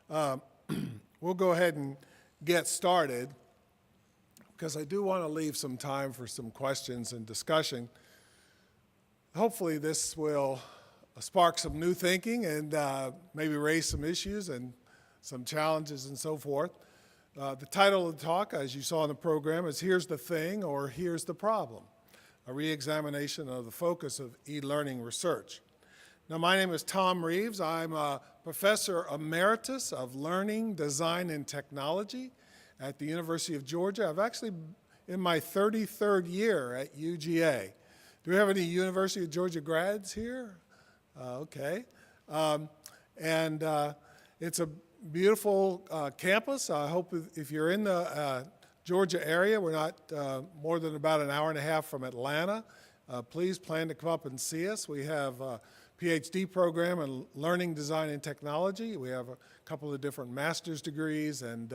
Um, we'll go ahead and get started because I do want to leave some time for some questions and discussion. Hopefully this will spark some new thinking and maybe raise some issues and some challenges and so forth. The title of the talk, as you saw in the program, is Here's the Thing or Here's the Problem, a reexamination of the focus of e-learning research. Now, my name is Tom Reeves. I'm a professor emeritus of learning, design, and technology at the University of Georgia. I've actually in my 33rd year at UGA. Do we have any University of Georgia grads here? Okay. It's a beautiful campus. I hope if you're in the Georgia area, we're not more than about an hour and a half from Atlanta. Please plan to come up and see us. We have a PhD program in learning, design, and technology. We have a couple of different master's degrees and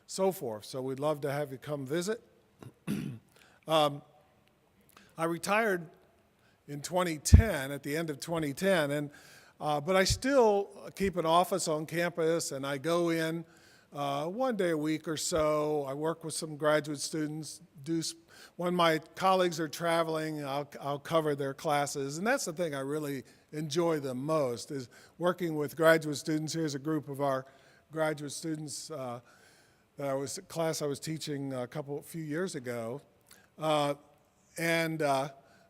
so forth. So we'd love to have you come visit. I retired in 2010, at the end of 2010, but I still keep an office on campus, and I go in one day a week or so. I work with some graduate students. When my colleagues are traveling, I'll cover their classes, and that's the thing I really enjoy the most, is working with graduate students. Here's a group of our graduate students class I was teaching a few years ago,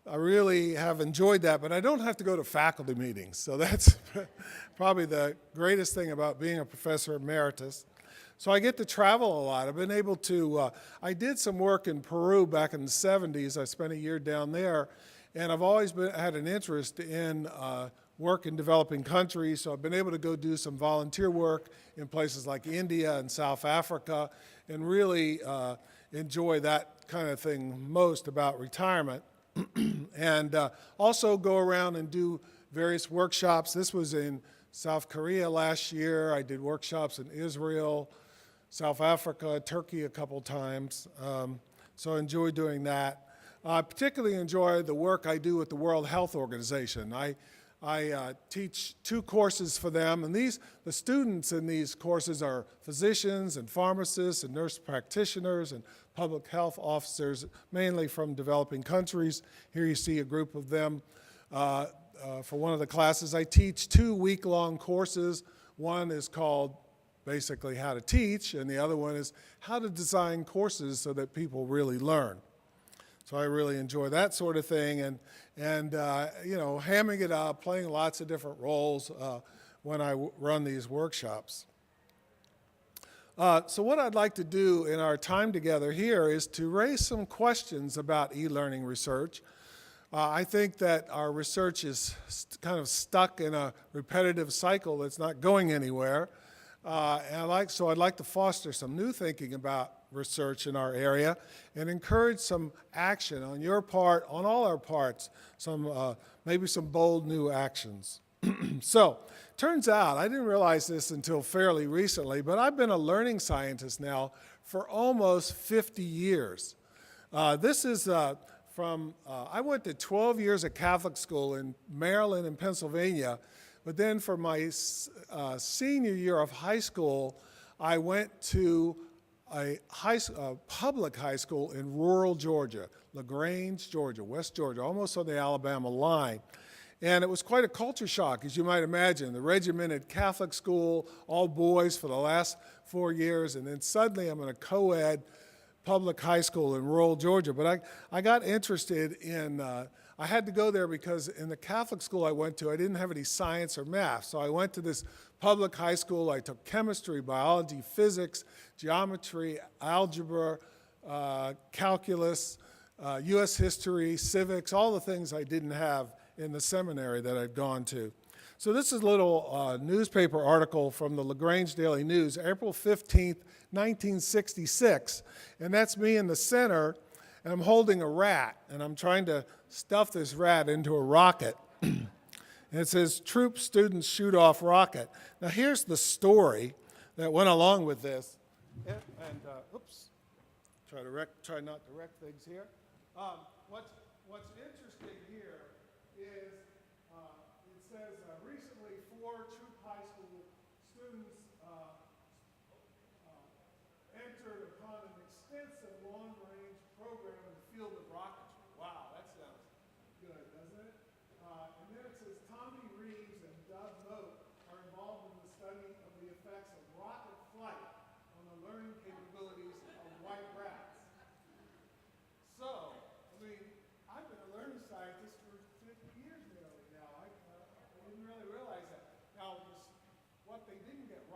I really have enjoyed that, but I don't have to go to faculty meetings, so that's probably the greatest thing about being a professor emeritus. So I get to travel a lot. I've been able to, I did some work in Peru back in the 70s. I spent a year down there, and I've always had an interest in work in developing countries, so I've been able to go do some volunteer work in places like India and South Africa, and really enjoy that kind of thing most about retirement. And also go around and do various workshops. This was in South Korea last year. I did workshops in Israel, South Africa, Turkey a couple times. So I enjoy doing that. I particularly enjoy the work I do with the World Health Organization. I teach 2 courses for them, and the students in these courses are physicians and pharmacists and nurse practitioners and public health officers, mainly from developing countries. Here you see a group of them. For one of the classes, I teach 2 week-long courses. One is called basically How to Teach, and the other one is How to Design Courses so that people really learn. So I really enjoy that sort of thing, and you know, hamming it up, playing lots of different roles when I run these workshops. So what I'd like to do in our time together here is to raise some questions about e-learning research. I think that our research is kind of stuck in a repetitive cycle that's not going anywhere. So I'd like to foster some new thinking about research in our area and encourage some action on your part, on all our parts, maybe some bold new actions. So, turns out, I didn't realize this until fairly recently, but I've been a learning scientist now for almost 50 years. This is I went to 12 years of Catholic school in Maryland and Pennsylvania, but then for my senior year of high school, I went to a public high school in rural Georgia, LaGrange, Georgia, West Georgia, almost on the Alabama line. And it was quite a culture shock, as you might imagine. The regimented Catholic school, all boys for the last 4 years, and then suddenly I'm in a co-ed public high school in rural Georgia. But I got interested in, I had to go there because in the Catholic school I went to, I didn't have any science or math. So I went to this public high school. I took chemistry, biology, physics, geometry, algebra, calculus, U.S. history, civics, all the things I didn't have in the seminary that I'd gone to. So this is a little newspaper article from the LaGrange Daily News, April 15th, 1966, and that's me in the center, and I'm holding a rat, and I'm trying to stuff this rat into a rocket. And it says, "Troop students shoot off rocket." Now here's the story that went along with this. Oops, try not to wreck things here. What's interesting here is it says recently 4 Troop High School students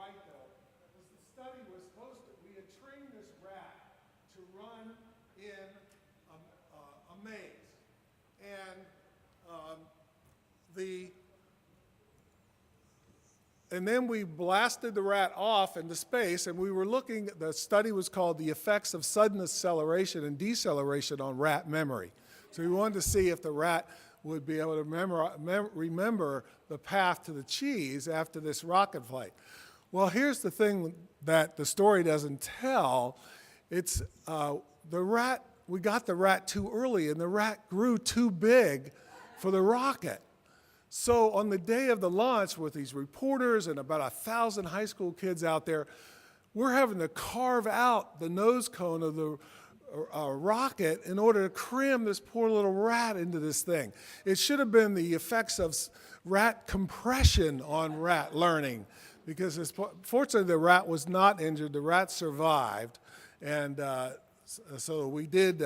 right though, was the study was supposed to, we had trained this rat to run in a maze. And and then we blasted the rat off into space, and we were looking, the study was called The Effects of Sudden Acceleration and Deceleration on Rat Memory. So we wanted to see if the rat would be able to remember the path to the cheese after this rocket flight. Well, here's the thing that the story doesn't tell. It's the rat, we got the rat too early, and the rat grew too big for the rocket. So on the day of the launch with these reporters and about 1,000 high school kids out there, we're having to carve out the nose cone of the rocket in order to cram this poor little rat into this thing. It should have been the effects of rat compression on rat learning, because fortunately the rat was not injured, the rat survived, and so we did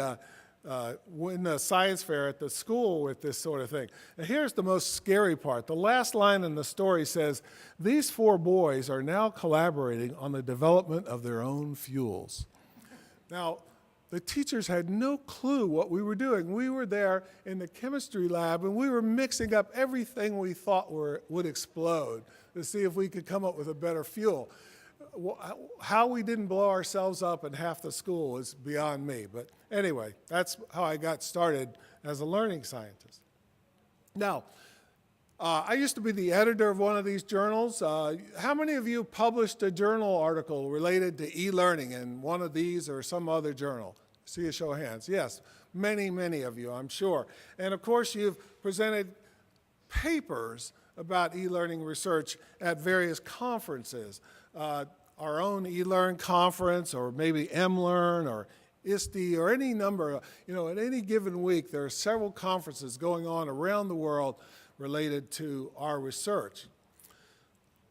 win the science fair at the school with this sort of thing. And here's the most scary part. The last line in the story says, "These 4 boys are now collaborating on the development of their own fuels." Now, the teachers had no clue what we were doing. We were there in the chemistry lab, and we were mixing up everything we thought would explode to see if we could come up with a better fuel. How we didn't blow ourselves up in half the school is beyond me. But anyway, that's how I got started as a learning scientist. Now, I used to be the editor of one of these journals. How many of you published a journal article related to e-learning in one of these or some other journal? See a show of hands. Yes, many, many of you, I'm sure. And of course, you've presented papers about e-learning research at various conferences. Our own eLearn conference, or maybe MLearn, or ISTE, or any number, at any given week, there are several conferences going on around the world related to our research.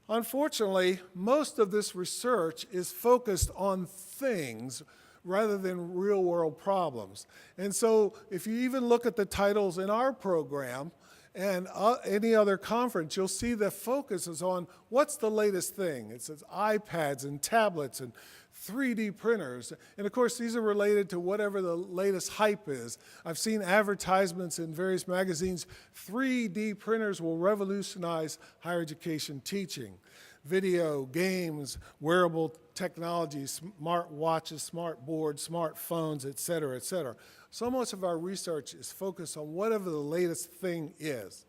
Unfortunately, most of this research is focused on things rather than real-world problems. And so if you even look at the titles in our program, and any other conference, you'll see the focus is on what's the latest thing. It says iPads and tablets and 3D printers. And of course, these are related to whatever the latest hype is. I've seen advertisements in various magazines, 3D printers will revolutionize higher education teaching. Video, games, wearable technology, smart watches, smart boards, smart phones, et cetera, et cetera. So much of our research is focused on whatever the latest thing is.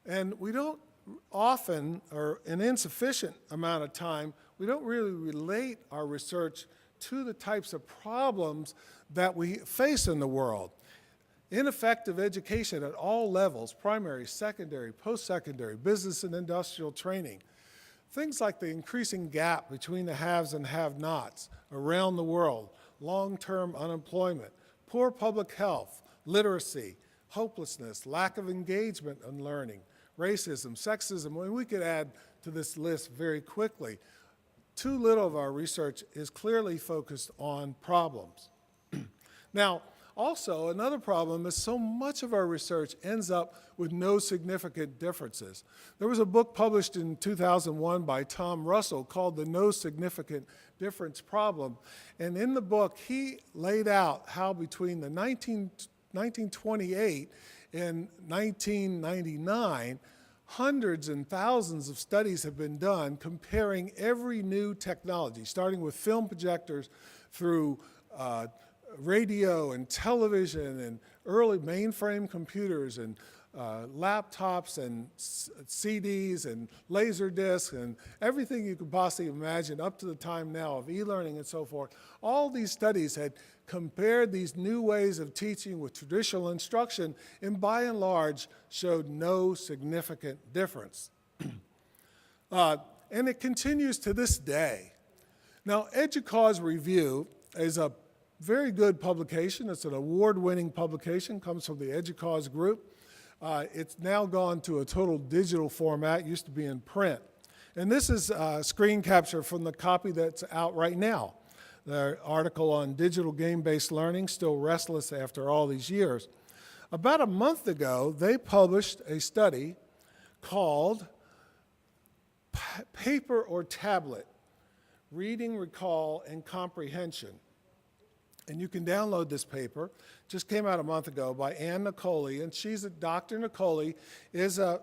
And we don't often, or an insufficient amount of time, we don't really relate our research to the types of problems that we face in the world. Ineffective education at all levels, primary, secondary, post-secondary, business and industrial training. Things like the increasing gap between the haves and have-nots around the world, long-term unemployment, poor public health, literacy, hopelessness, lack of engagement in learning, racism, sexism, and we could add to this list very quickly. Too little of our research is clearly focused on problems. Now, also, another problem is so much of our research ends up with no significant differences. There was a book published in 2001 by Tom Russell called The No Significant Difference Problem. And in the book, he laid out how between the 1928 and 1999, hundreds and thousands of studies have been done comparing every new technology, starting with film projectors through radio and television and early mainframe computers and laptops and CDs and laser discs and everything you could possibly imagine up to the time now of e-learning and so forth. All these studies had compared these new ways of teaching with traditional instruction and by and large showed no significant difference. And it continues to this day. Now, EDUCAUSE Review is a very good publication. It's an award-winning publication, comes from the EDUCAUSE group. It's now gone to a total digital format. It used to be in print. And this is a screen capture from the copy that's out right now. The article on digital game-based learning, still restless after all these years. About a month ago, they published a study called paper or tablet, reading, recall, and comprehension. And you can download this paper. Just came out a month ago by Ann Nicoli, and Dr. Nicoli is a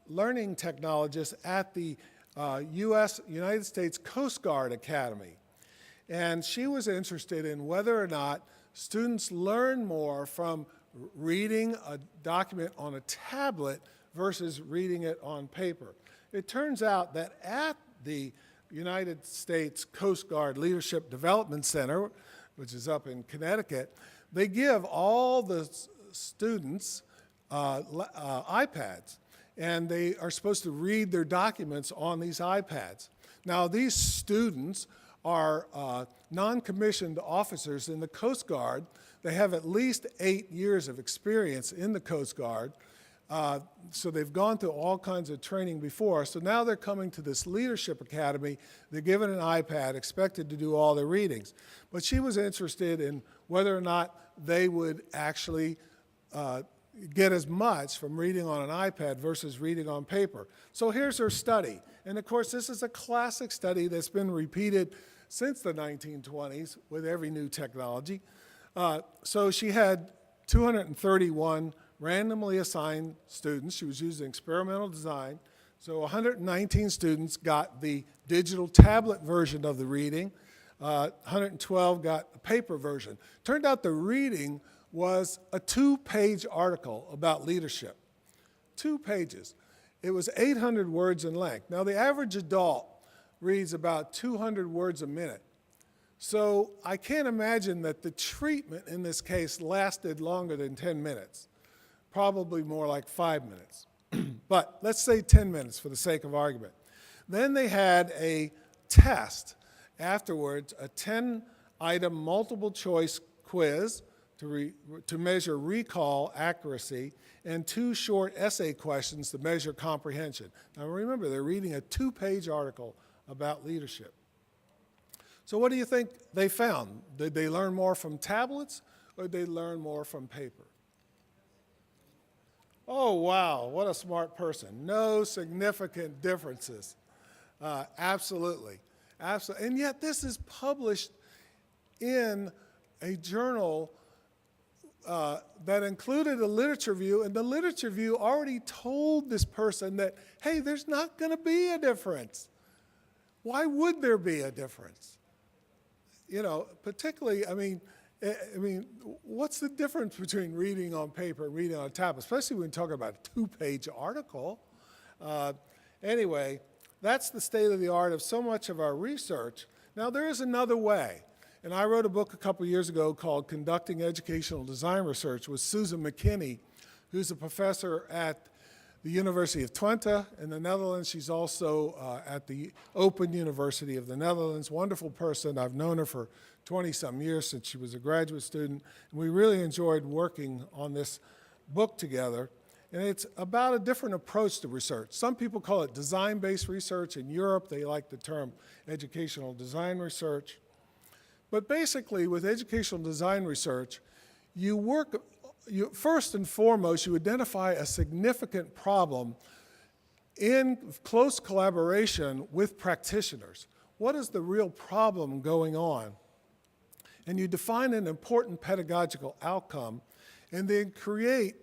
learning technologist at the United States Coast Guard Academy. And she was interested in whether or not students learn more from reading a document on a tablet versus reading it on paper. It turns out that at the United States Coast Guard Leadership Development Center, which is up in Connecticut, they give all the students iPads, and they are supposed to read their documents on these iPads. Now, these students are non-commissioned officers in the Coast Guard. They have at least 8 years of experience in the Coast Guard. So they've gone through all kinds of training before. So now they're coming to this leadership academy. They're given an iPad, expected to do all their readings. But she was interested in whether or not they would actually get as much from reading on an iPad versus reading on paper. So here's her study. And of course, this is a classic study that's been repeated since the 1920s with every new technology. So she had 231 randomly assigned students. She was using experimental design. So 119 students got the digital tablet version of the reading. 112 got the paper version. Turned out the reading was a 2-page article about leadership. 2 pages. It was 800 words in length. Now, the average adult reads about 200 words a minute. So I can't imagine that the treatment in this case lasted longer than 10 minutes. Probably more like 5 minutes. But let's say 10 minutes for the sake of argument. Then they had a test afterwards, a 10-item multiple choice quiz to measure recall accuracy, and 2 short essay questions to measure comprehension. Now remember, they're reading a 2-page article about leadership. So what do you think they found? Did they learn more from tablets, or did they learn more from paper? Oh, wow, what a smart person. No significant differences. Absolutely. Absolutely. And yet this is published in a journal that included a literature review, and the literature review already told this person that, hey, there's not going to be a difference. Why would there be a difference? You know, particularly, I mean, what's the difference between reading on paper and reading on a tablet, especially when you're talking about a 2-page article? Anyway, that's the state of the art of so much of our research. Now, there is another way. And I wrote a book a couple years ago called Conducting Educational Design Research with Susan McKinney, who's a professor at the University of Twente in the Netherlands. She's also at the Open University of the Netherlands. Wonderful person. I've known her for 20-some years since she was a graduate student. And we really enjoyed working on this book together. And it's about a different approach to research. Some people call it design-based research. In Europe, they like the term educational design research. But basically, with educational design research, first and foremost, you identify a significant problem in close collaboration with practitioners. What is the real problem going on? And you define an important pedagogical outcome, and then create,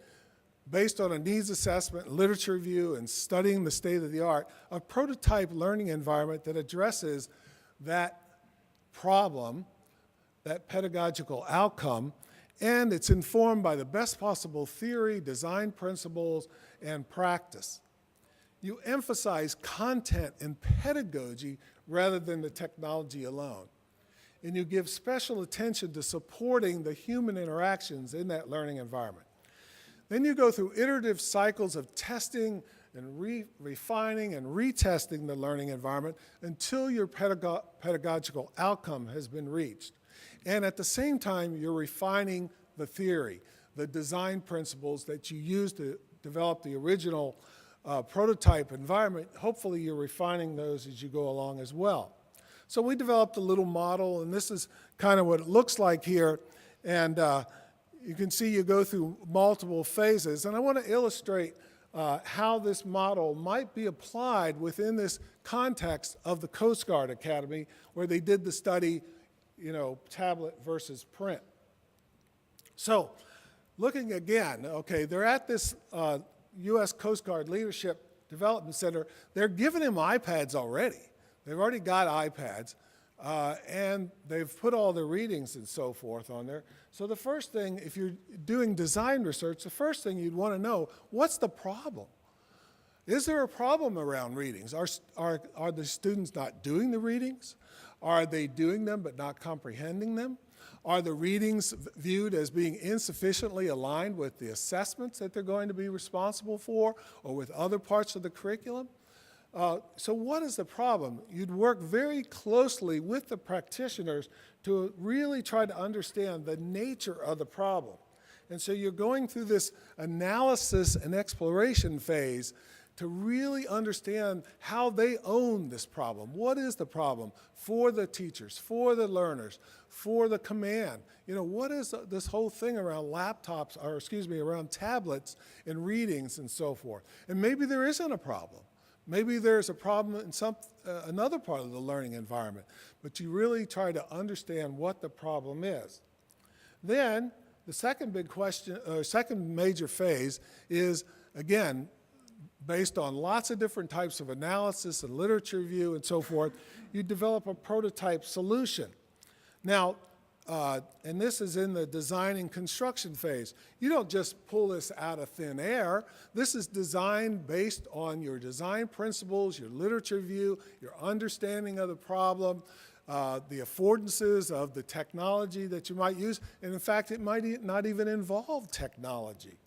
based on a needs assessment, literature review, and studying the state of the art, a prototype learning environment that addresses that problem, that pedagogical outcome, and it's informed by the best possible theory, design principles, and practice. You emphasize content and pedagogy rather than the technology alone. And you give special attention to supporting the human interactions in that learning environment. Then you go through iterative cycles of testing and refining and retesting the learning environment until your pedagogical outcome has been reached. And at the same time, you're refining the theory, the design principles that you used to develop the original prototype environment. Hopefully, you're refining those as you go along as well. So we developed a little model, and this is kind of what it looks like here. And you can see you go through multiple phases. And I want to illustrate how this model might be applied within this context of the Coast Guard Academy, where they did the study, tablet versus print. So, looking again, okay, they're at this U.S. Coast Guard Leadership Development Center. They're giving him iPads already. They've already got iPads, and they've put all the readings and so forth on there. So the first thing, if you're doing design research, the first thing you'd want to know, what's the problem? Is there a problem around readings? Are the students not doing the readings? Are they doing them but not comprehending them? Are the readings viewed as being insufficiently aligned with the assessments that they're going to be responsible for or with other parts of the curriculum? So what is the problem? You'd work very closely with the practitioners to really try to understand the nature of the problem. And so you're going through this analysis and exploration phase to really understand how they own this problem. What is the problem for the teachers, for the learners, for the command? What is this whole thing around laptops, or around tablets and readings and so forth? And maybe there isn't a problem. Maybe there's a problem in another part of the learning environment, but you really try to understand what the problem is. Then the second big question, second major phase is, again, based on lots of different types of analysis and literature review and so forth, you develop a prototype solution. Now, and this is in the design and construction phase. You don't just pull this out of thin air. This is designed based on your design principles, your literature review, your understanding of the problem, the affordances of the technology that you might use, and in fact, it might not even involve technology.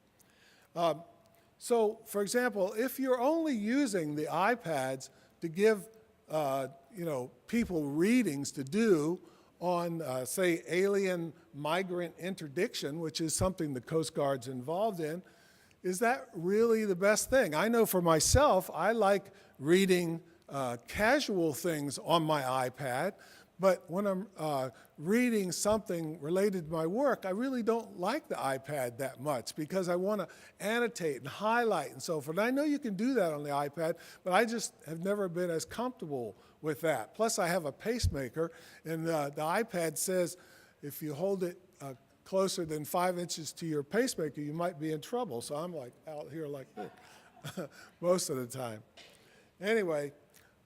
So, for example, if you're only using the iPads to give people readings to do on, say, alien migrant interdiction, which is something the Coast Guard's involved in, is that really the best thing? I know for myself, I like reading casual things on my iPad, but when I'm reading something related to my work, I really don't like the iPad that much because I want to annotate and highlight and so forth. And I know you can do that on the iPad, but I just have never been as comfortable with that. Plus, I have a pacemaker, and the iPad says if you hold it closer than 5 inches to your pacemaker, you might be in trouble. So I'm like out here like this most of the time. Anyway,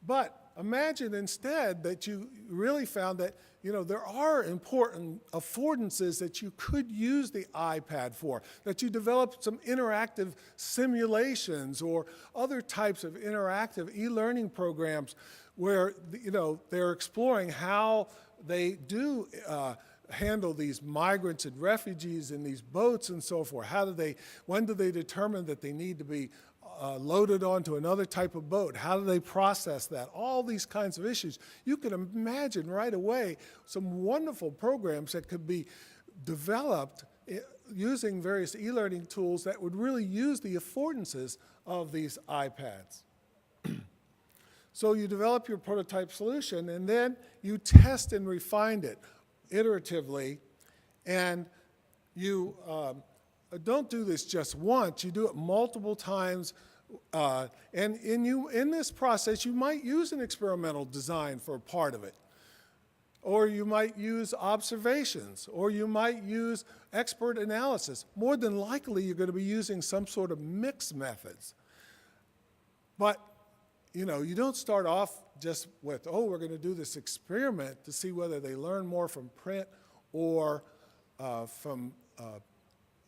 but imagine instead that you really found that there are important affordances that you could use the iPad for, that you developed some interactive simulations or other types of interactive e-learning programs where they're exploring how they do handle these migrants and refugees in these boats and so forth. When do they determine that they need to be loaded onto another type of boat? How do they process that? All these kinds of issues. You can imagine right away some wonderful programs that could be developed using various e-learning tools that would really use the affordances of these iPads. So you develop your prototype solution, and then you test and refine it iteratively, and you don't do this just once. You do it multiple times, and in this process, you might use an experimental design for a part of it, or you might use observations, or you might use expert analysis. More than likely, you're going to be using some sort of mixed methods. But you don't start off just with, we're going to do this experiment to see whether they learn more from print or from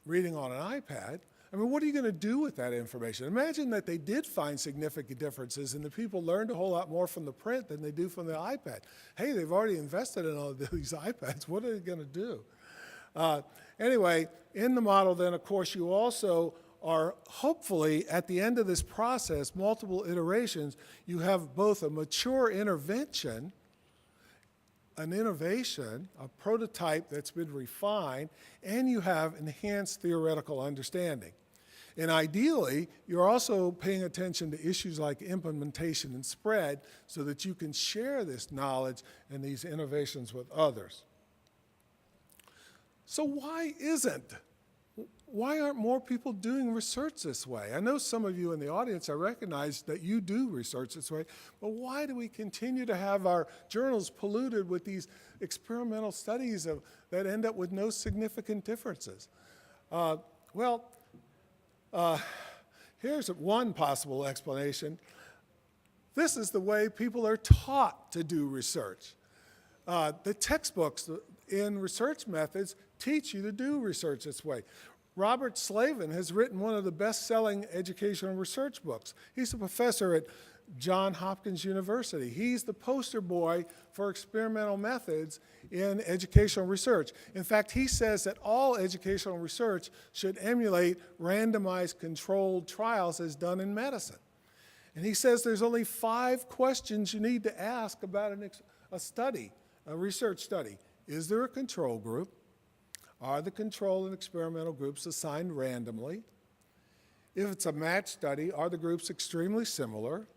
reading on an iPad. I mean, what are you going to do with that information? Imagine that they did find significant differences and the people learned a whole lot more from the print than they do from the iPad. Hey, they've already invested in all of these iPads. What are they going to do? Anyway, in the model then, of course, you also are hopefully at the end of this process, multiple iterations, you have both a mature intervention, an innovation, a prototype that's been refined, and you have enhanced theoretical understanding. And ideally, you're also paying attention to issues like implementation and spread so that you can share this knowledge and these innovations with others. So why isn't why aren't more people doing research this way? I know some of you in the audience, I recognize that you do research this way, but why do we continue to have our journals polluted with these experimental studies that end up with no significant differences? Here's one possible explanation. This is the way people are taught to do research. The textbooks in research methods teach you to do research this way. Robert Slavin has written one of the best-selling educational research books. He's a professor at Johns Hopkins University. He's the poster boy for experimental methods in educational research. In fact, he says that all educational research should emulate randomized controlled trials as done in medicine. And he says there's only 5 questions you need to ask about a study, a research study. Is there a control group? Are the control and experimental groups assigned randomly? If it's a matched study, are the groups extremely similar?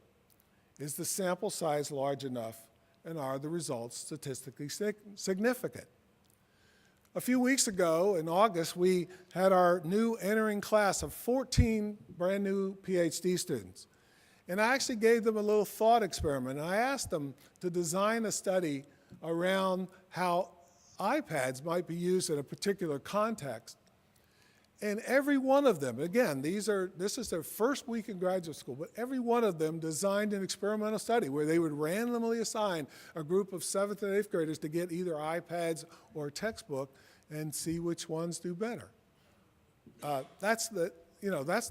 Is the sample size large enough? And are the results statistically significant? A few weeks ago, in August, we had our new entering class of 14 brand new PhD students. And I actually gave them a little thought experiment. I asked them to design a study around how iPads might be used in a particular context. And every one of them, again, this is their first week in graduate school, but every one of them designed an experimental study where they would randomly assign a group of 7th and 8th graders to get either iPads or a textbook and see which ones do better. That's the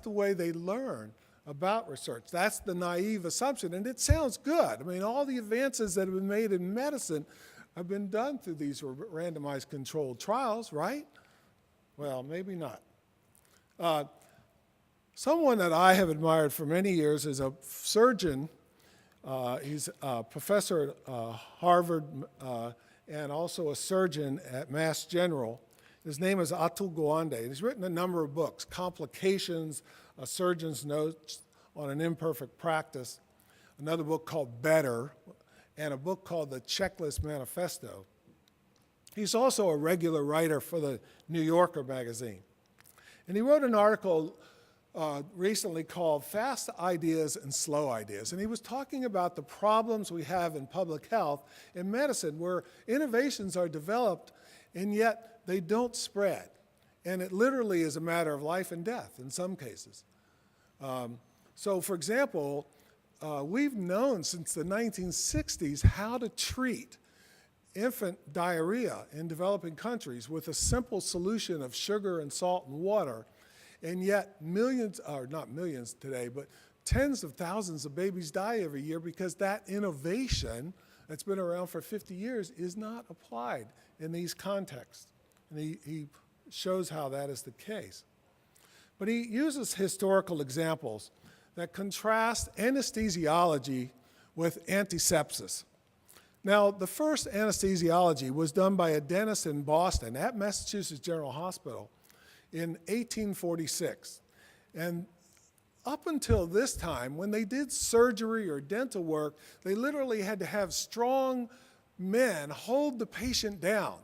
way they learn about research. That's the naive assumption, and it sounds good. I mean, all the advances that have been made in medicine have been done through these randomized controlled trials, right? Well, maybe not. Someone that I have admired for many years is a surgeon. He's a professor at Harvard and also a surgeon at Mass General. His name is Atul Gawande. He's written a number of books, Complications, A Surgeon's Notes on an Imperfect Practice, another book called Better, and a book called The Checklist Manifesto. He's also a regular writer for the New Yorker magazine. And he wrote an article recently called Fast Ideas and Slow Ideas. And he was talking about the problems we have in public health and medicine where innovations are developed and yet they don't spread. And it literally is a matter of life and death in some cases. So for example, we've known since the 1960s how to treat infant diarrhea in developing countries with a simple solution of sugar and salt and water, and yet millions, or not millions today, but tens of thousands of babies die every year because that innovation that's been around for 50 years is not applied in these contexts. And he shows how that is the case. But he uses historical examples that contrast anesthesiology with antisepsis. Now, the first anesthesiology was done by a dentist in Boston at Massachusetts General Hospital in 1846. And up until this time, when they did surgery or dental work, they literally had to have strong men hold the patient down.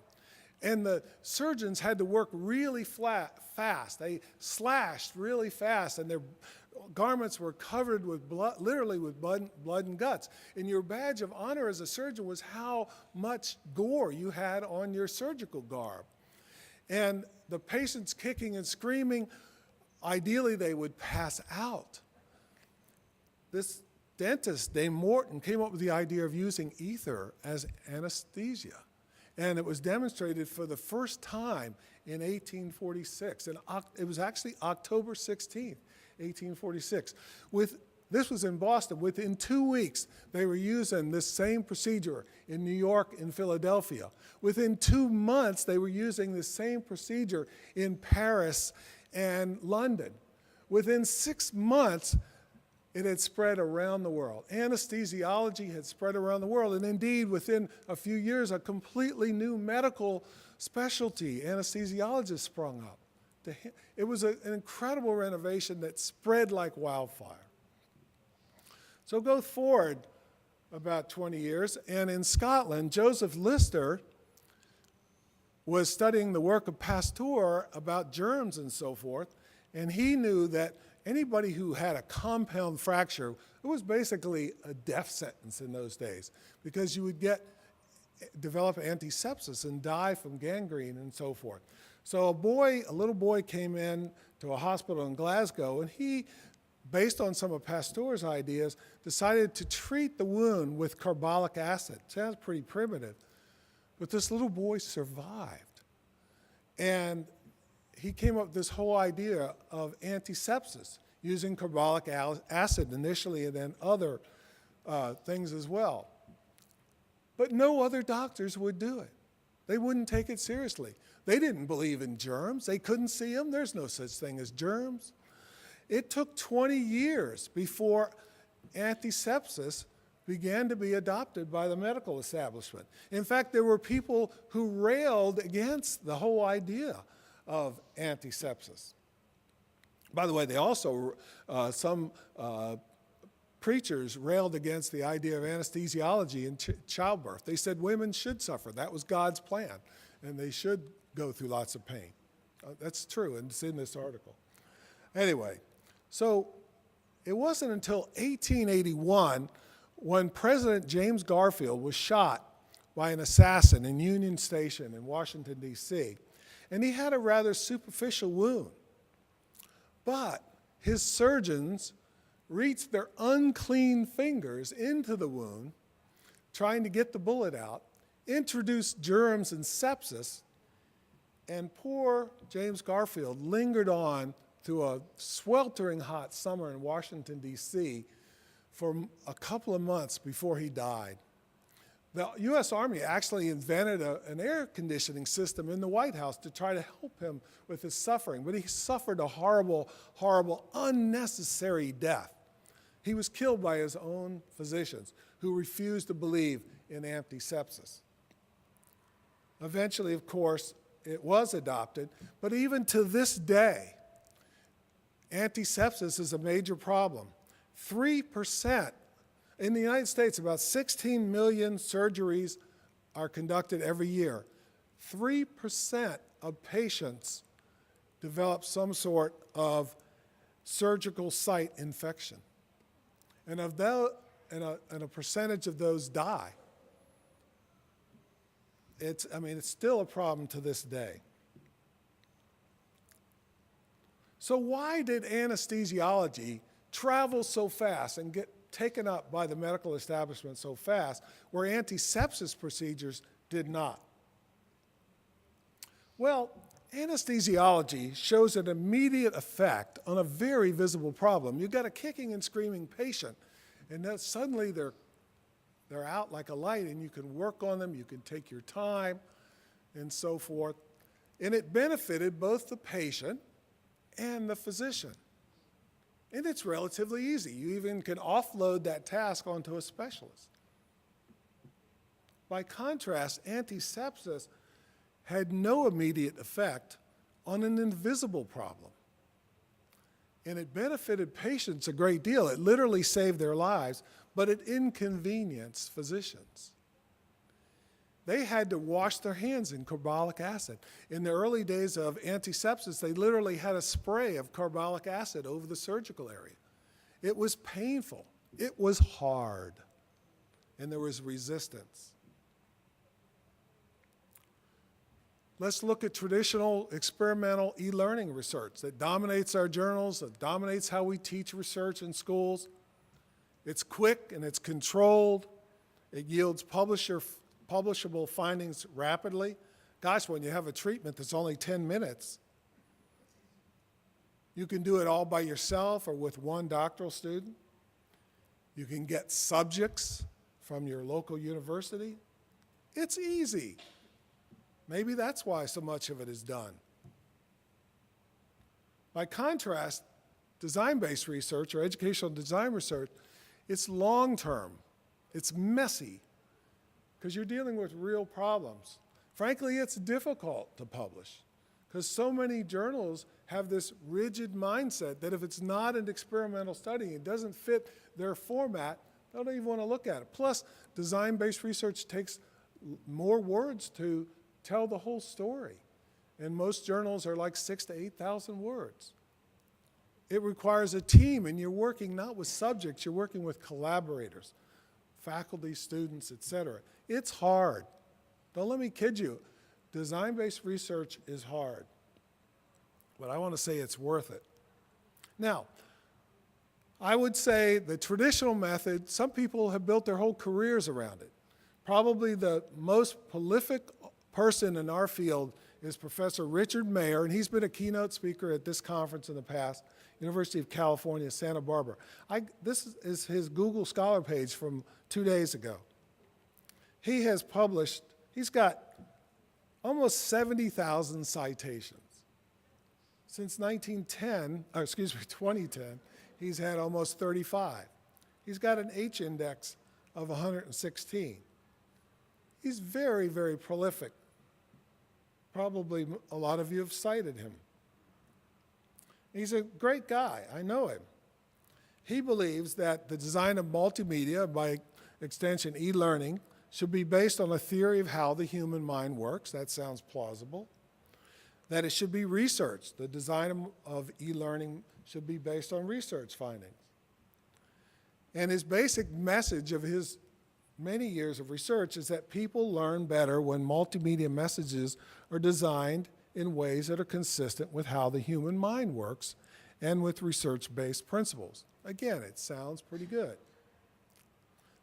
And the surgeons had to work really fast. They slashed really fast, and their garments were covered with blood, literally with blood and guts. And your badge of honor as a surgeon was how much gore you had on your surgical garb. And the patients kicking and screaming, ideally they would pass out. This dentist named Morton came up with the idea of using ether as anesthesia. And it was demonstrated for the first time in 1846. And it was actually October 16th, 1846. This was in Boston. Within 2 weeks, they were using this same procedure in New York and Philadelphia. Within 2 months, they were using the same procedure in Paris and London. Within 6 months, it had spread around the world. Anesthesiology had spread around the world, and indeed, within a few years, a completely new medical specialty, anesthesiologists, sprung up. It was an incredible renovation that spread like wildfire. So go forward about 20 years, and in Scotland, Joseph Lister was studying the work of Pasteur about germs and so forth, and he knew that anybody who had a compound fracture, it was basically a death sentence in those days, because you would develop antisepsis and die from gangrene and so forth. So a little boy came in to a hospital in Glasgow, and he, based on some of Pasteur's ideas, decided to treat the wound with carbolic acid. Sounds pretty primitive, but this little boy survived. And he came up with this whole idea of antisepsis, using carbolic acid initially and then other things as well. But no other doctors would do it. They wouldn't take it seriously. They didn't believe in germs. They couldn't see them. There's no such thing as germs. It took 20 years before antisepsis began to be adopted by the medical establishment. In fact, there were people who railed against the whole idea of antisepsis. By the way, they also, some preachers railed against the idea of anesthesiology in childbirth. They said women should suffer. That was God's plan, and they should go through lots of pain. That's true, and it's in this article. Anyway, so it wasn't until 1881 when President James Garfield was shot by an assassin in Union Station in Washington, D.C., and he had a rather superficial wound. But his surgeons reached their unclean fingers into the wound, trying to get the bullet out, introduced germs and sepsis, and poor James Garfield lingered on through a sweltering hot summer in Washington, D.C. for a couple of months before he died. The U.S. Army actually invented an air conditioning system in the White House to try to help him with his suffering, but he suffered a horrible, horrible, unnecessary death. He was killed by his own physicians who refused to believe in antisepsis. Eventually, of course, it was adopted, but even to this day, antisepsis is a major problem. 3%, in the United States, about 16 million surgeries are conducted every year. 3% of patients develop some sort of surgical site infection. And a percentage of those die. It's still a problem to this day. So why did anesthesiology travel so fast and get taken up by the medical establishment so fast, where antisepsis procedures did not? Well, anesthesiology shows an immediate effect on a very visible problem. You've got a kicking and screaming patient, and then suddenly they're out like a light, and you can work on them, you can take your time, and so forth. And it benefited both the patient and the physician. And it's relatively easy. You even can offload that task onto a specialist. By contrast, antisepsis had no immediate effect on an invisible problem. And it benefited patients a great deal. It literally saved their lives, but it inconvenienced physicians. They had to wash their hands in carbolic acid. In the early days of antisepsis, they literally had a spray of carbolic acid over the surgical area. It was painful. It was hard. And there was resistance. Let's look at traditional experimental e-learning research that dominates our journals, that dominates how we teach research in schools. It's quick and it's controlled. It yields publishable findings rapidly. Gosh, when you have a treatment that's only 10 minutes, you can do it all by yourself or with one doctoral student. You can get subjects from your local university. It's easy. Maybe that's why so much of it is done. By contrast, design-based research or educational design research, it's long-term, it's messy, because you're dealing with real problems. Frankly, it's difficult to publish, because so many journals have this rigid mindset that if it's not an experimental study, it doesn't fit their format, they don't even want to look at it. Plus, design-based research takes more words to tell the whole story. And most journals are like 6,000 to 8,000 words. It requires a team, and you're working not with subjects, you're working with collaborators, faculty, students, etc. It's hard. Don't let me kid you. Design-based research is hard. But I want to say it's worth it. Now, I would say the traditional method, some people have built their whole careers around it. Probably the most prolific person in our field is Professor Richard Mayer, and he's been a keynote speaker at this conference in the past, University of California, Santa Barbara. This is his Google Scholar page from 2 days ago. He has published, he's got almost 70,000 citations. Since 2010, he's had almost 35. He's got an H index of 116. He's very, very prolific. Probably a lot of you have cited him. He's a great guy. I know him. He believes that the design of multimedia, by extension e-learning, should be based on a theory of how the human mind works. That sounds plausible. That it should be researched. The design of e-learning should be based on research findings. And his basic message of his many years of research is that people learn better when multimedia messages are designed in ways that are consistent with how the human mind works and with research-based principles. Again, it sounds pretty good.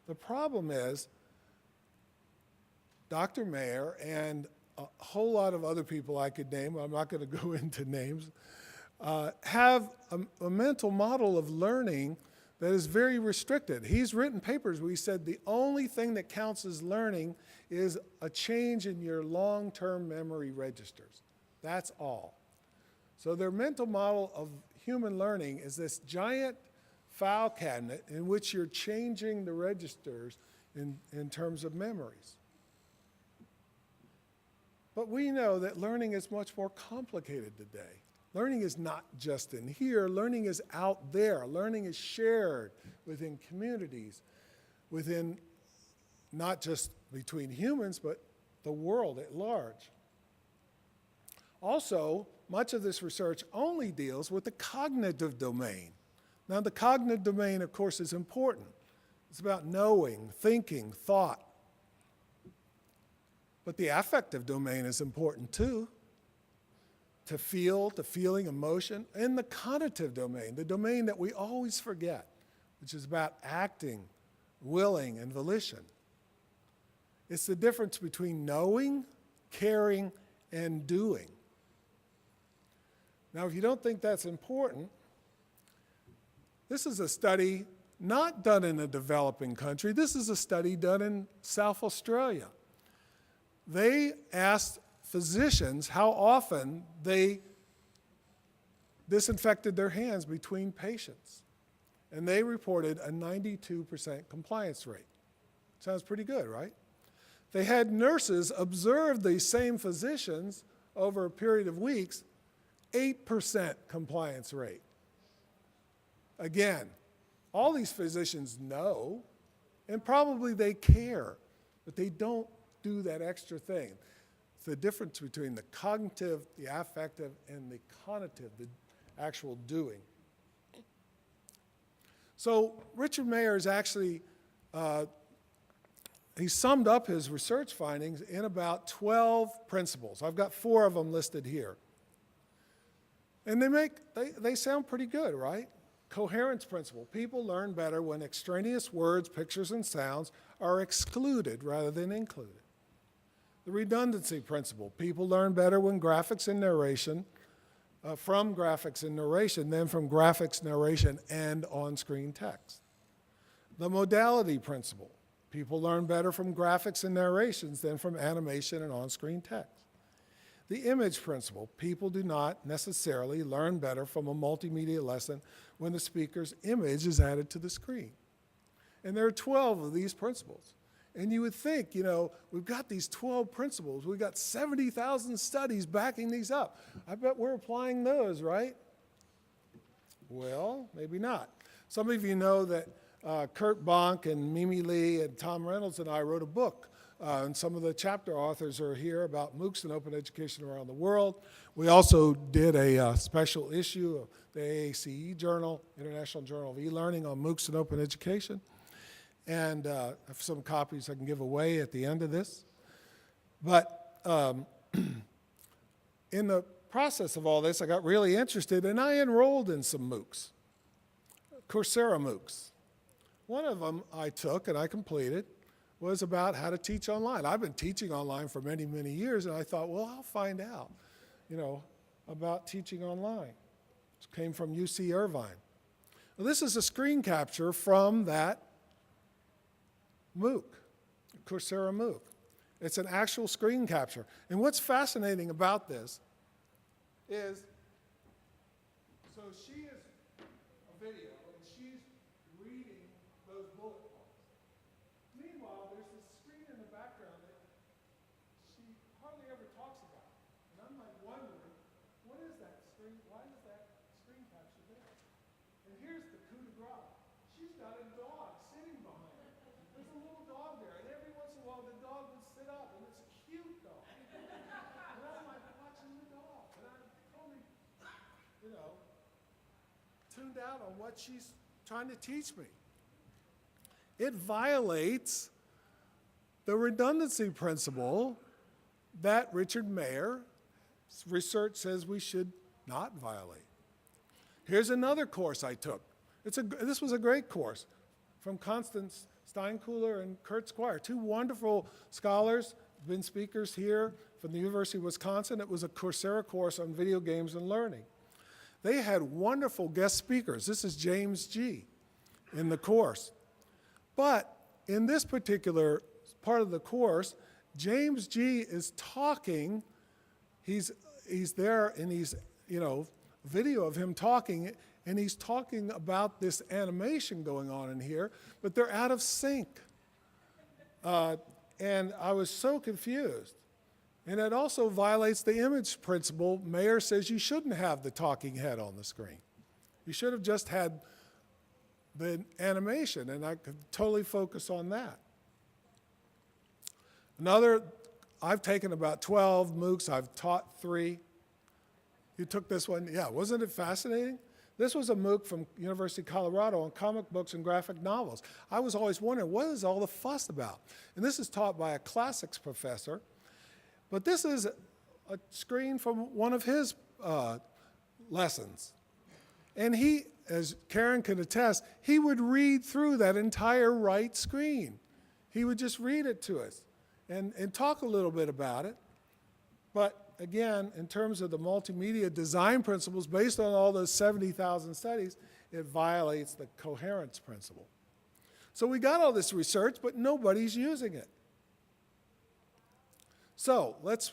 The problem is Dr. Mayer and a whole lot of other people I could name, I'm not going to go into names, have a mental model of learning that is very restricted. He's written papers where he said the only thing that counts as learning is a change in your long-term memory registers. That's all. So their mental model of human learning is this giant file cabinet in which you're changing the registers in terms of memories. But we know that learning is much more complicated today. Learning is not just in here, learning is out there. Learning is shared within communities, within not just between humans, but the world at large. Also, much of this research only deals with the cognitive domain. Now, the cognitive domain, of course, is important. It's about knowing, thinking, thought. But the affective domain is important too. To feel, the feeling, emotion, and the conative domain, the domain that we always forget, which is about acting, willing, and volition. It's the difference between knowing, caring, and doing. Now, if you don't think that's important, this is a study not done in a developing country. This is a study done in South Australia. They asked physicians how often they disinfected their hands between patients. And they reported a 92% compliance rate. Sounds pretty good, right? They had nurses observe these same physicians over a period of weeks, 8% compliance rate. Again, all these physicians know, and probably they care, but they don't do that extra thing. The difference between the cognitive, the affective, and the conative, the actual doing. So Richard Mayer is actually, he summed up his research findings in about 12 principles. I've got 4 of them listed here. And they sound pretty good, right? Coherence principle. People learn better when extraneous words, pictures, and sounds are excluded rather than included. The redundancy principle. People learn better when graphics and narration, from graphics and narration than from graphics, narration, and on-screen text. The modality principle. People learn better from graphics and narrations than from animation and on-screen text. The image principle. People do not necessarily learn better from a multimedia lesson when the speaker's image is added to the screen. And there are 12 of these principles. And you would think, we've got these 12 principles. We've got 70,000 studies backing these up. I bet we're applying those, right? Well, maybe not. Some of you know that Kurt Bonk and Mimi Lee and Tom Reynolds and I wrote a book And some of the chapter authors are here about MOOCs and open education around the world. We also did a special issue of the AACE Journal, International Journal of E-Learning, on MOOCs and open education. And I have some copies I can give away at the end of this. But in the process of all this, I got really interested, and I enrolled in some MOOCs, Coursera MOOCs. One of them I took and I completed was about how to teach online. I've been teaching online for many, many years, and I thought, well, I'll find out, about teaching online. It came from UC Irvine. Well, this is a screen capture from that MOOC, Coursera MOOC. It's an actual screen capture. And what's fascinating about this is, so she is a video, and she's reading those bullet points. Meanwhile, there's this screen in the background that she hardly ever talks about. And I'm like wondering, what is that screen? Why is that screen capture there? And here's the coup de grace. She's got a dog sitting behind her. There's a little dog there, and every once in a while the dog would sit up, and it's a cute dog. And I'm like watching the dog, and I'm totally, tuned out on what she's trying to teach me. It violates the redundancy principle that Richard Mayer's research says we should not violate. Here's another course I took. This was a great course from Constance Steinkuhler and Kurt Squire, two wonderful scholars, been speakers here from the University of Wisconsin. It was a Coursera course on video games and learning. They had wonderful guest speakers. This is James G. in the course. But in this particular part of the course, James G. is talking. He's there, and he's, video of him talking, and he's talking about this animation going on in here, but they're out of sync. And I was so confused. And it also violates the image principle. Mayer says you shouldn't have the talking head on the screen. You should have just had the animation, and I could totally focus on that. I've taken about 12 MOOCs. I've taught 3. You took this one? Yeah, wasn't it fascinating? This was a MOOC from University of Colorado on comic books and graphic novels. I was always wondering, what is all the fuss about? And this is taught by a classics professor. But this is a screen from one of his lessons. And he, as Karen can attest, he would read through that entire right screen. He would just read it to us and talk a little bit about it. But again, in terms of the multimedia design principles, based on all those 70,000 studies, it violates the coherence principle. So we got all this research, but nobody's using it. So let's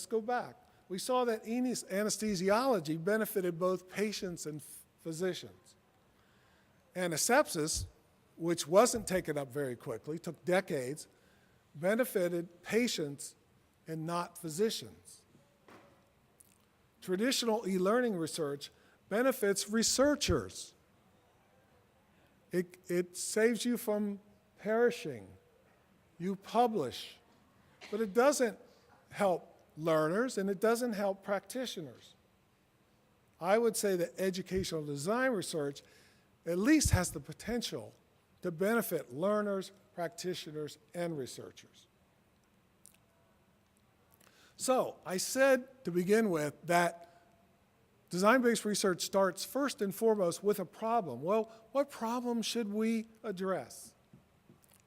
go back. We saw that anesthesiology benefited both patients and physicians. And asepsis, which wasn't taken up very quickly, took decades, benefited patients and not physicians. Traditional e-learning research benefits researchers. It saves you from perishing. You publish. But it doesn't help learners, and it doesn't help practitioners. I would say that educational design research at least has the potential to benefit learners, practitioners, and researchers. So I said to begin with that design-based research starts first and foremost with a problem. Well, what problem should we address?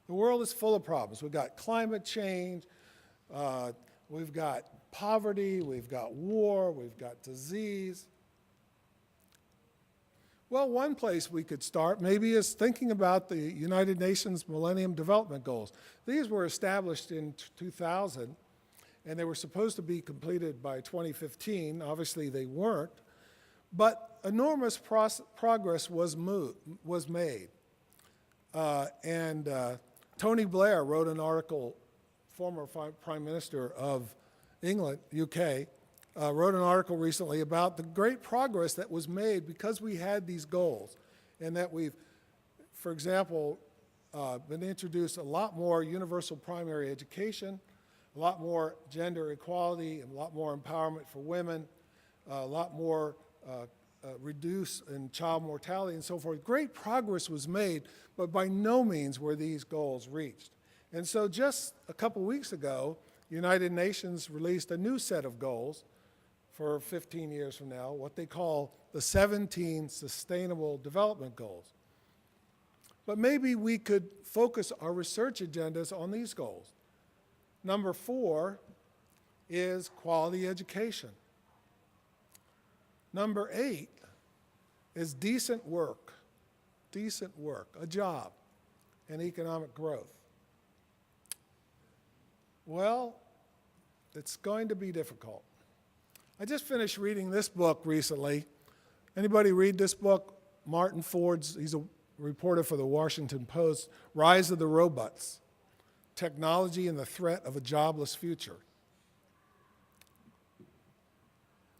The world is full of problems. We've got climate change, we've got poverty, we've got war, we've got disease. Well, one place we could start maybe is thinking about the United Nations Millennium Development Goals. These were established in 2000, and they were supposed to be completed by 2015. Obviously, they weren't. But enormous progress was made. Tony Blair wrote an article, former Prime Minister of England, UK, wrote an article recently about the great progress that was made because we had these goals, and that we've, for example, been introduced a lot more universal primary education, a lot more gender equality, and a lot more empowerment for women, a lot more reduce in child mortality and so forth. Great progress was made, but by no means were these goals reached. And so just a couple weeks ago, United Nations released a new set of goals for 15 years from now, what they call the 17 Sustainable Development Goals. But maybe we could focus our research agendas on these goals. Number 4 is quality education. Number 8 is decent work, a job, and economic growth. Well, it's going to be difficult. I just finished reading this book recently. Anybody read this book? Martin Ford's, he's a reporter for the Washington Post, Rise of the Robots, Technology and the Threat of a Jobless Future.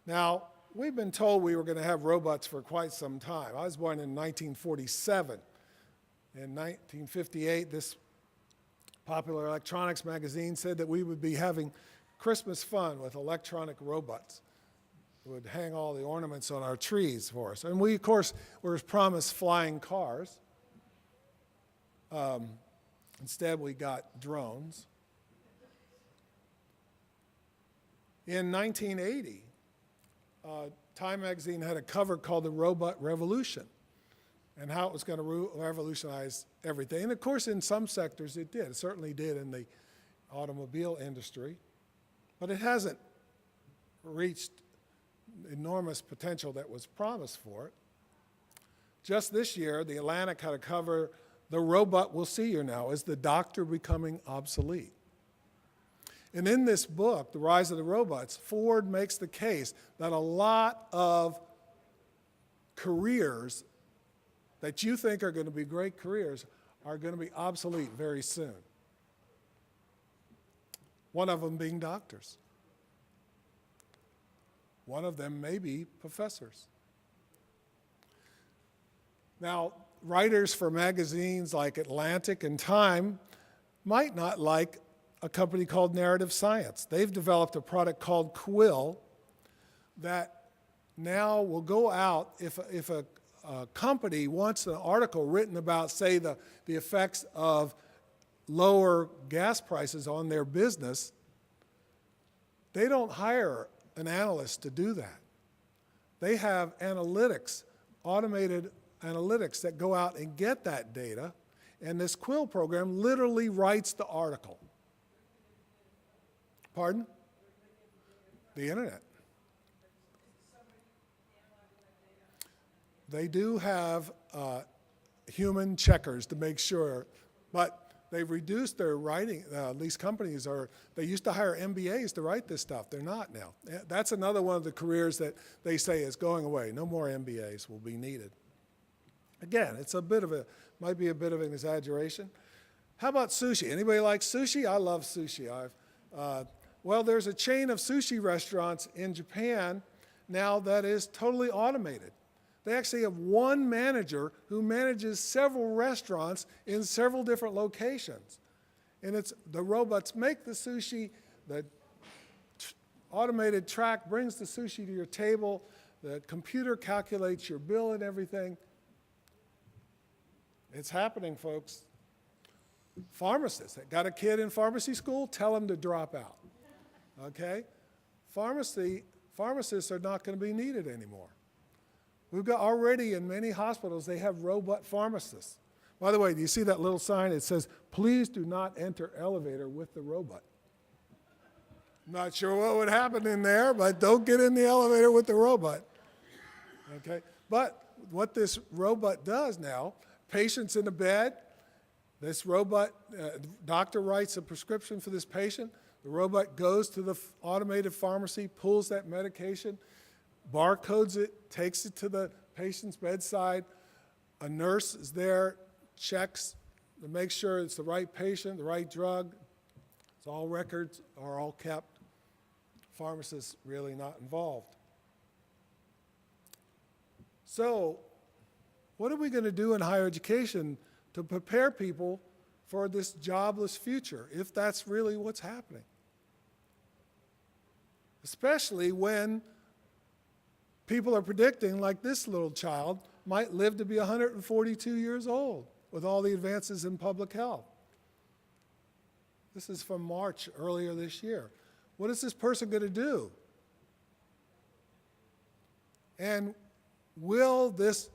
Now, we've been told we were going to have robots for quite some time. I was born in 1947. In 1958, this popular electronics magazine said that we would be having Christmas fun with electronic robots. It would hang all the ornaments on our trees for us. And we, of course, were promised flying cars. Instead, we got drones. In 1980, Time magazine had a cover called The Robot Revolution and how it was going to revolutionize everything. And of course, in some sectors it did. It certainly did in the automobile industry. But it hasn't reached enormous potential that was promised for it. Just this year, The Atlantic had a cover, The Robot Will See You Now, Is the Doctor Becoming Obsolete? And in this book, The Rise of the Robots, Ford makes the case that a lot of careers that you think are going to be great careers are going to be obsolete very soon. One of them being doctors. One of them may be professors. Now, writers for magazines like Atlantic and Time might not like a company called Narrative Science. They've developed a product called Quill that now will go out if a company wants an article written about, say, the effects of lower gas prices on their business. They don't hire an analyst to do that. They have analytics, automated analytics that go out and get that data, and this Quill program literally writes the article. Pardon? The internet. They do have human checkers to make sure, but they've reduced their writing. These companies they used to hire MBAs to write this stuff. They're not now. That's another one of the careers that they say is going away. No more MBAs will be needed. Again, it's might be a bit of an exaggeration. How about sushi? Anybody like sushi? I love sushi. Well, there's a chain of sushi restaurants in Japan now that is totally automated. They actually have one manager who manages several restaurants in several different locations. And the robots make the sushi, the automated track brings the sushi to your table, the computer calculates your bill and everything. It's happening, folks. Pharmacists, got a kid in pharmacy school? Tell them to drop out. Okay? Pharmacists are not going to be needed anymore. We've got already in many hospitals, they have robot pharmacists. By the way, do you see that little sign? It says, please do not enter elevator with the robot. Not sure what would happen in there, but don't get in the elevator with the robot. Okay? But what this robot does now, patient's in the bed, this robot, doctor writes a prescription for this patient, the robot goes to the automated pharmacy, pulls that medication, barcodes it, takes it to the patient's bedside. A nurse is there, checks to make sure it's the right patient, the right drug. So all records are all kept. Pharmacists really not involved. So what are we going to do in higher education to prepare people for this jobless future, if that's really what's happening. Especially when people are predicting, like this little child, might live to be 142 years old with all the advances in public health. This is from March earlier this year. What is this person going to do? And will this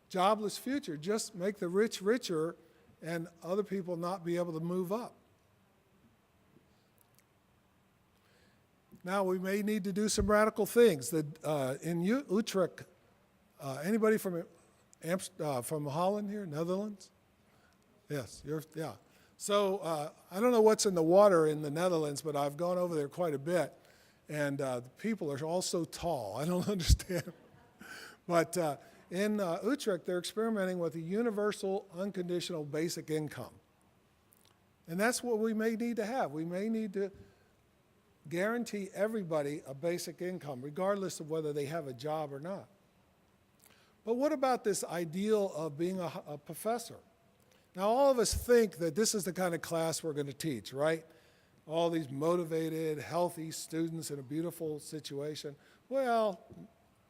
jobless future just make the rich richer and other people not be able to move up? Now, we may need to do some radical things. In Utrecht, anybody from Holland here, Netherlands? Yes, yeah. So I don't know what's in the water in the Netherlands, but I've gone over there quite a bit, and the people are all so tall. I don't understand. But in Utrecht, they're experimenting with a universal, unconditional basic income. And that's what we may need to have. We may need to guarantee everybody a basic income, regardless of whether they have a job or not. But what about this ideal of being a professor? Now, all of us think that this is the kind of class we're going to teach, right? All these motivated, healthy students in a beautiful situation. Well,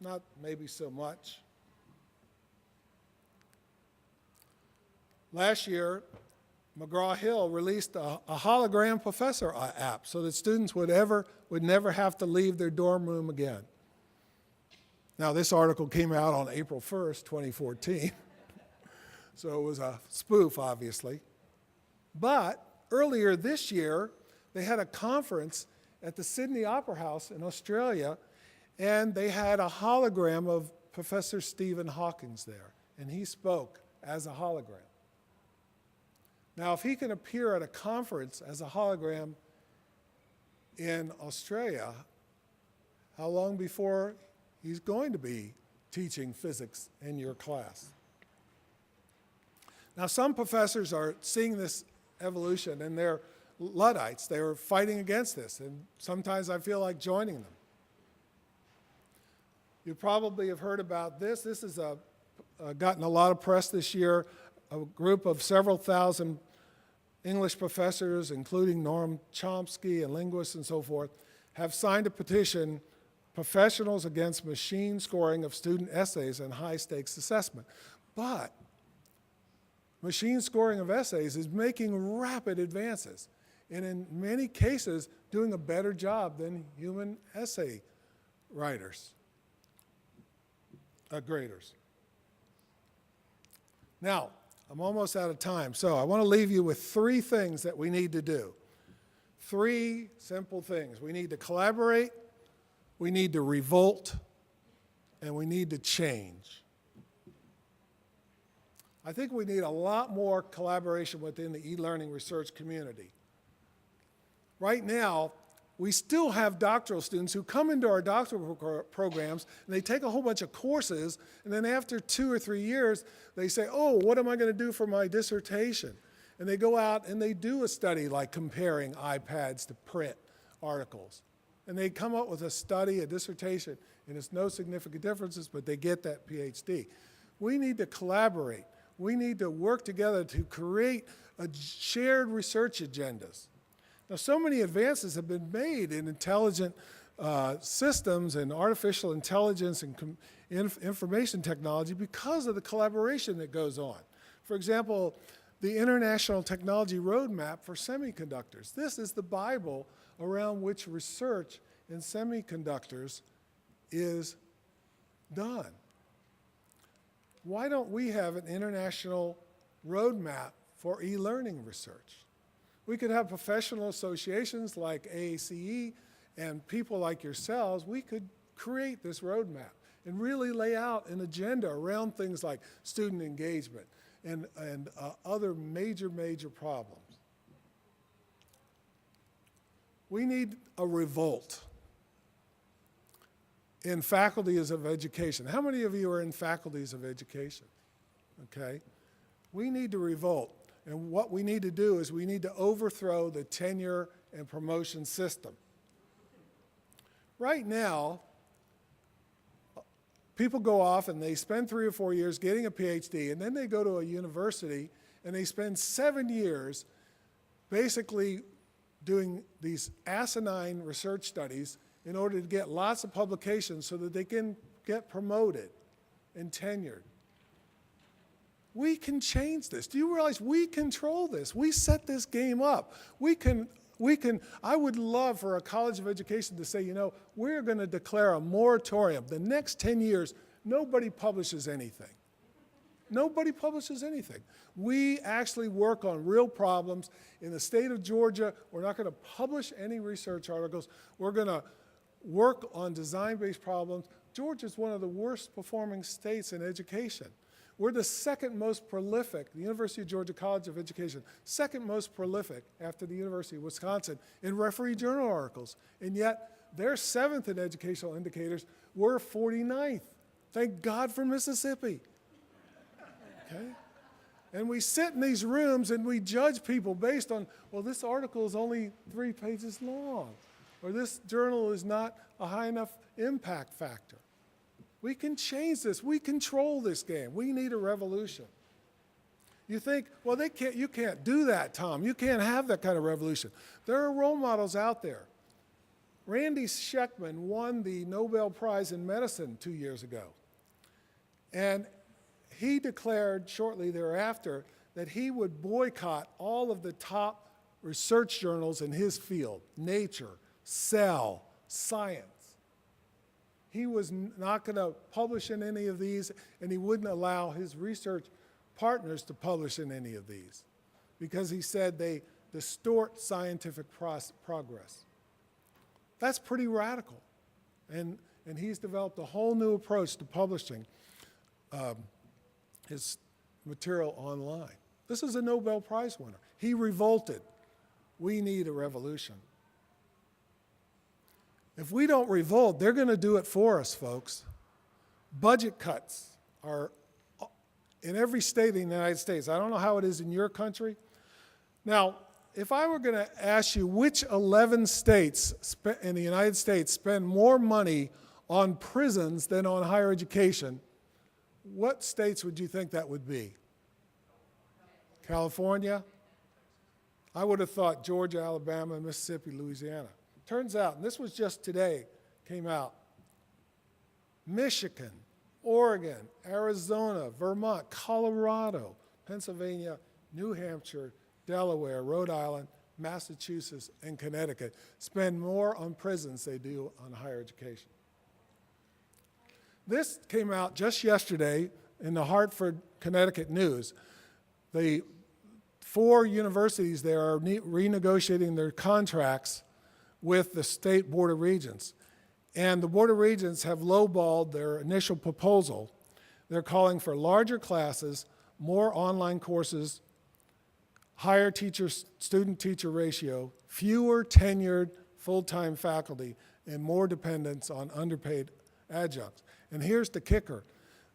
not maybe so much. Last year, McGraw-Hill released a hologram professor app so that students would never have to leave their dorm room again. Now, this article came out on April 1st, 2014, so it was a spoof, obviously. But earlier this year, they had a conference at the Sydney Opera House in Australia, and they had a hologram of Professor Stephen Hawking there, and he spoke as a hologram. Now, if he can appear at a conference as a hologram in Australia, how long before he's going to be teaching physics in your class? Now, some professors are seeing this evolution, and they're Luddites. They're fighting against this, and sometimes I feel like joining them. You probably have heard about this. This has gotten a lot of press this year. A group of several thousand English professors, including Noam Chomsky and linguists and so forth, have signed a petition, Professionals Against Machine Scoring of Student Essays and High-Stakes Assessment. But machine scoring of essays is making rapid advances, and in many cases, doing a better job than human essay writers, graders. Now, I'm almost out of time, so I want to leave you with 3 things that we need to do. 3 simple things. We need to collaborate, we need to revolt, and we need to change. I think we need a lot more collaboration within the e-learning research community. Right now, we still have doctoral students who come into our doctoral programs and they take a whole bunch of courses, and then after 2 or 3 years, they say, oh, what am I going to do for my dissertation? And they go out and they do a study like comparing iPads to print articles. And they come up with a study, a dissertation, and it's no significant differences, but they get that PhD. We need to collaborate. We need to work together to create shared research agendas. Now, so many advances have been made in intelligent systems and artificial intelligence and information technology because of the collaboration that goes on. For example, the International Technology Roadmap for Semiconductors. This is the Bible around which research in semiconductors is done. Why don't we have an international roadmap for e-learning research? We could have professional associations like AACE and people like yourselves. We could create this roadmap and really lay out an agenda around things like student engagement and other major problems. We need a revolt in faculties of education. How many of you are in faculties of education? Okay. We need to revolt. And what we need to do is we need to overthrow the tenure and promotion system. Right now, people go off and they spend 3 or 4 years getting a PhD, and then they go to a university And they spend 7 years basically doing these asinine research studies in order to get lots of publications so that they can get promoted and tenured. We can change this. Do you realize we control this? We set this game up. I would love for a college of education to say, you know, we're going to declare a moratorium. The next 10 years, nobody publishes anything. Nobody publishes anything. We actually work on real problems. In the state of Georgia, we're not going to publish any research articles. We're going to work on design-based problems. Georgia is one of the worst performing states in education. We're the second most prolific, the University of Georgia College of Education, second most prolific after the University of Wisconsin in referee journal articles. And yet, they're seventh in educational indicators. We're 49th. Thank God for Mississippi. Okay? And we sit in these rooms and we judge people based on, well, this article is only 3 pages long, or this journal is not a high enough impact factor. We can change this. We control this game. We need a revolution. You think, well, you can't do that, Tom. You can't have that kind of revolution. There are role models out there. Randy Schekman won the Nobel Prize in Medicine 2 years ago. And he declared shortly thereafter that he would boycott all of the top research journals in his field, Nature, Cell, Science. He was not going to publish in any of these, and he wouldn't allow his research partners to publish in any of these because he said they distort scientific progress. That's pretty radical. And he's developed a whole new approach to publishing his material online. This is a Nobel Prize winner. He revolted. We need a revolution. If we don't revolt, they're going to do it for us, folks. Budget cuts are in every state in the United States. I don't know how it is in your country. Now, if I were going to ask you which 11 states in the United States spend more money on prisons than on higher education, what states would you think that would be? California? I would have thought Georgia, Alabama, Mississippi, Louisiana. Turns out, and this was just today, came out, Michigan, Oregon, Arizona, Vermont, Colorado, Pennsylvania, New Hampshire, Delaware, Rhode Island, Massachusetts, and Connecticut spend more on prisons than they do on higher education. This came out just yesterday in the Hartford, Connecticut News. The 4 universities there are renegotiating their contracts with the State Board of Regents. And the Board of Regents have lowballed their initial proposal. They're calling for larger classes, more online courses, higher student-teacher ratio, fewer tenured full-time faculty, and more dependence on underpaid adjuncts. And here's the kicker.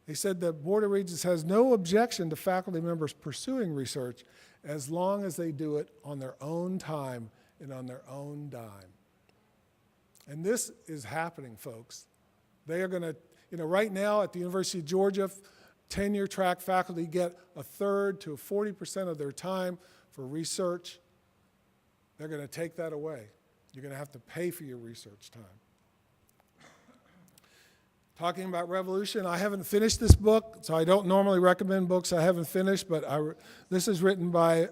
They said the Board of Regents has no objection to faculty members pursuing research as long as they do it on their own time and on their own dime. And this is happening, folks. They are going to, right now at the University of Georgia, tenure track faculty get 1/3 to 40% of their time for research. They're going to take that away. You're going to have to pay for your research time. Talking about revolution, I haven't finished this book, so I don't normally recommend books I haven't finished, but this is written by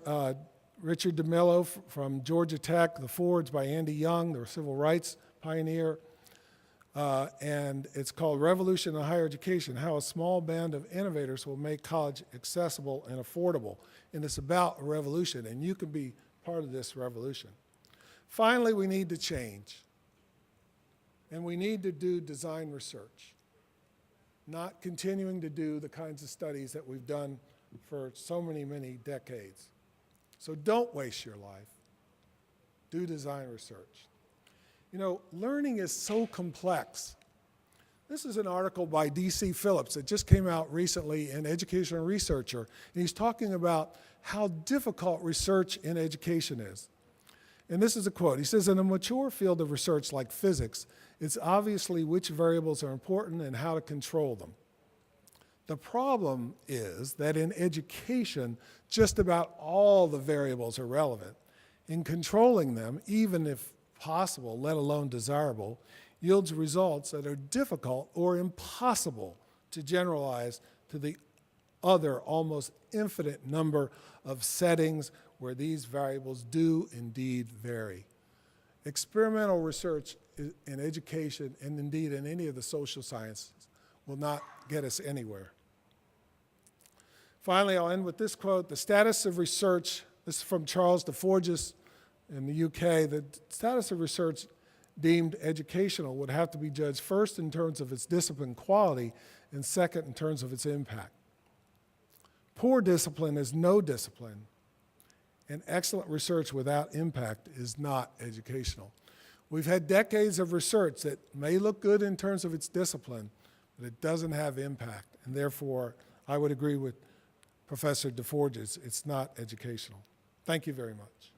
Richard DeMillo from Georgia Tech. The foreword's by Andy Young, the civil rights pioneer, and it's called Revolution in Higher Education, How a Small Band of Innovators Will Make College Accessible and Affordable. And it's about a revolution, and you can be part of this revolution. Finally, we need to change, and we need to do design research, not continuing to do the kinds of studies that we've done for so many, many decades. So don't waste your life. Do design research. Learning is so complex. This is an article by D.C. Phillips that just came out recently in Educational Researcher, and he's talking about how difficult research in education is. And this is a quote. He says, in a mature field of research like physics, it's obviously which variables are important and how to control them. The problem is that in education, just about all the variables are relevant. In controlling them, even if possible, let alone desirable, yields results that are difficult or impossible to generalize to the other almost infinite number of settings where these variables do indeed vary. Experimental research in education, and indeed in any of the social sciences, will not get us anywhere. Finally, I'll end with this quote: the status of research, this is from Charles DeForges in the UK, the status of research deemed educational would have to be judged first in terms of its discipline quality and second in terms of its impact. Poor discipline is no discipline, and excellent research without impact is not educational. We've had decades of research that may look good in terms of its discipline, but it doesn't have impact, and therefore I would agree with Professor DeForges, it's not educational. Thank you very much.